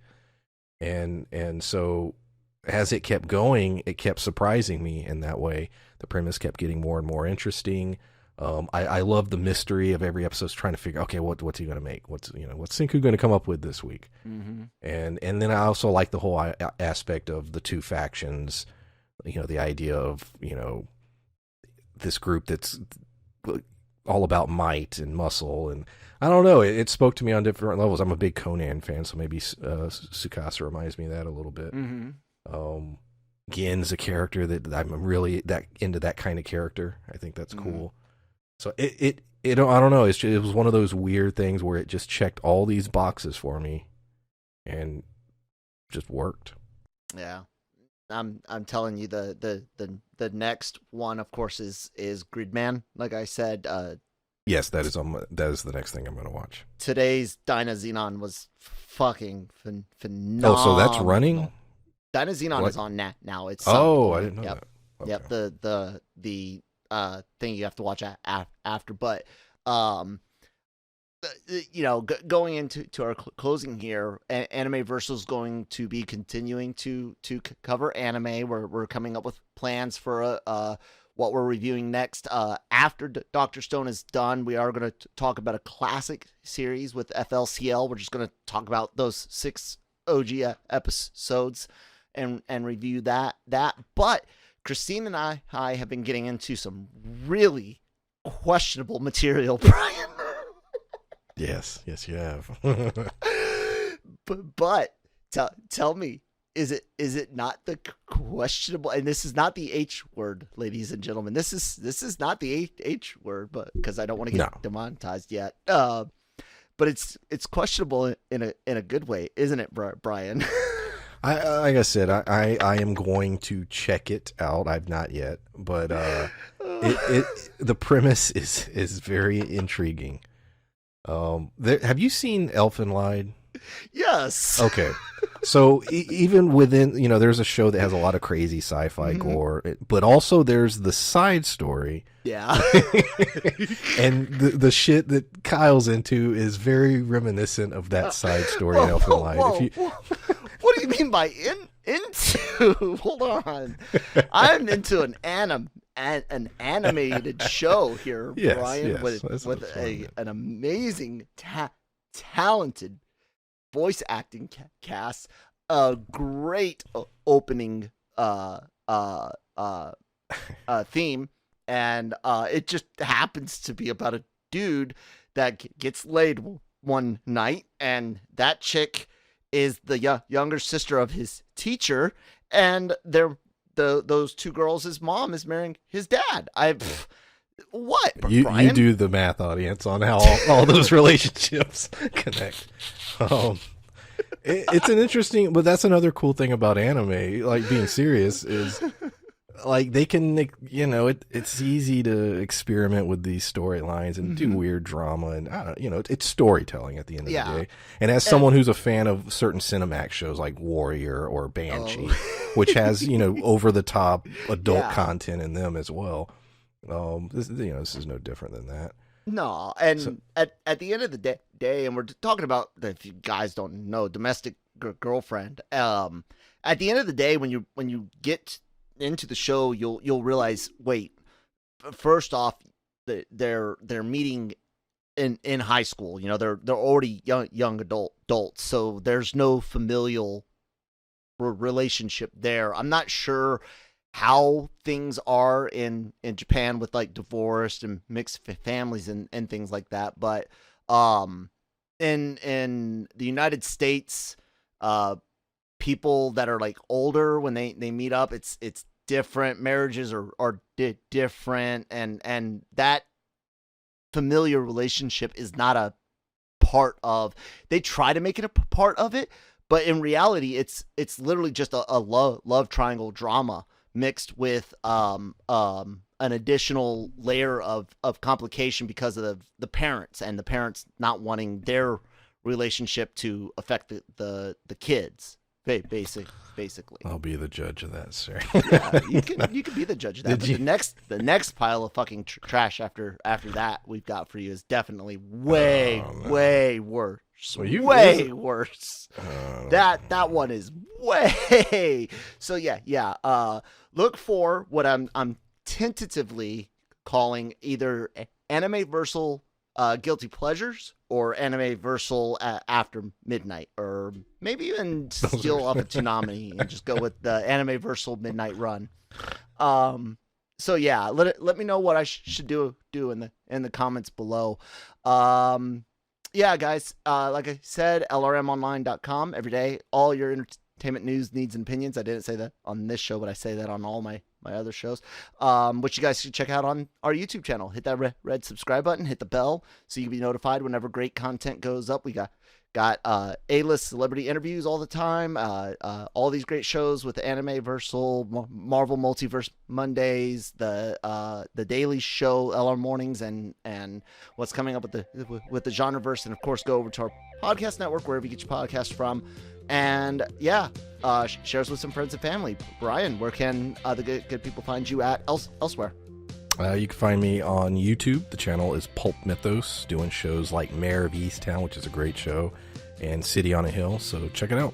And so as it kept going, it kept surprising me in that way. The premise kept getting more and more interesting. I love the mystery of every episode, trying to figure, okay, what's he going to make? What's Senku going to come up with this week? Mm-hmm. And then I also like the whole aspect of the two factions, the idea of, this group that's all about might and muscle. And I don't know, it spoke to me on different levels. I'm a big Conan fan, so maybe Tsukasa reminds me of that a little bit. Mm-hmm. Gen's a character that I'm really into that kind of character. I think that's cool. So it I don't know. It was one of those weird things where it just checked all these boxes for me, and just worked. Yeah, I'm telling you, the next one, of course, is Gridman. Like I said, yes, that is the next thing I'm going to watch. Today's Dyna-Xenon was fucking phenomenal. Oh, so that's running. Dyna-Xenon is on now. It's I didn't know that. Okay. Yep, the thing you have to watch after, but going into our closing here, Anime-Versal is going to be continuing to cover anime. We're coming up with plans for what we're reviewing next. After Dr. Stone is done, we are going to talk about a classic series with FLCL. We're just going to talk about those 6 OG episodes and review that. But Christine and I have been getting into some really questionable material, Brian. Yes, you have. but tell me, is it not the questionable? And this is not the H word, ladies and gentlemen. This is not the H word, but because I don't want to get demonetized yet. But it's questionable in a good way, isn't it, Brian? Like I said, I am going to check it out. I've not yet, but the premise is very intriguing. Have you seen Elfen Lied? Yes. Okay. So even within, there's a show that has a lot of crazy sci-fi gore, but also there's the side story. Yeah. And the shit that Kyle's into is very reminiscent of that side story in Elfen Lied. What do you mean by into? Hold on. I'm into an animated show here, yes, Brian, with an amazing, talented voice acting cast, a great opening theme, and it just happens to be about a dude that gets laid one night, and that chick is the younger sister of his teacher, and those two girls, his mom is marrying his dad. What? You do the math, audience, on how all those relationships connect. It's an interesting, but that's another cool thing about anime, like being serious, is like they can, it's easy to experiment with these storylines and do weird drama, and I don't, it's storytelling at the end of the day. And as someone who's a fan of certain Cinemax shows like Warrior or Banshee, which has over the top adult content in them as well, this is no different than that. No, and at the end of the day, and we're talking about, if you guys don't know, domestic girlfriend. At the end of the day, when you get into the show, you'll realize, wait, first off, they're meeting in high school. They're already young adults, so there's no familial relationship there. I'm not sure how things are in Japan with like divorced and mixed families and things like that, but in the United States, people that are like older, when they meet up, it's different. Marriages are different, and that familiar relationship is not a part of. They try to make it a part of it, but in reality, it's literally just a love triangle drama mixed with an additional layer of complication because of the parents, and the parents not wanting their relationship to affect the kids. Basically, I'll be the judge of that, sir. Yeah, you can be the judge of that. But the next pile of fucking trash after that we've got for you is definitely way worse. Well, way worse. That one is way. So yeah. Look for what I'm tentatively calling either Anime-Versal Guilty Pleasures or Anime-Versal After Midnight, or maybe even steal off a Toonami and just go with the Anime-Versal Midnight Run. So yeah, let me know what I should do in the comments below. Yeah, guys, like I said, LRMonline.com every day, all your entertainment news, needs, and opinions. I didn't say that on this show, but I say that on all my other shows, which you guys should check out on our YouTube channel. Hit that red subscribe button, hit the bell so you can be notified whenever great content goes up. We got A-list celebrity interviews all the time, all these great shows with the Anime-Versal, Marvel Multiverse Mondays, the Daily Show, LRMornings, and what's coming up with the Genreverse, and of course go over to our podcast network wherever you get your podcast from. And yeah, share us with some friends and family. Brian, where can the good people find you at elsewhere? You can find me on YouTube. The channel is PulpMythos, doing shows like Mayor of Easttown, which is a great show, and City on a Hill, so check it out.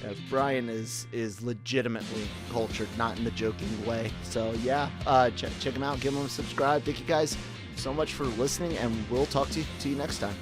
Yeah, Brian is legitimately cultured, not in the joking way. So yeah, check him out, give him a subscribe. Thank you guys so much for listening, and we'll talk to you next time.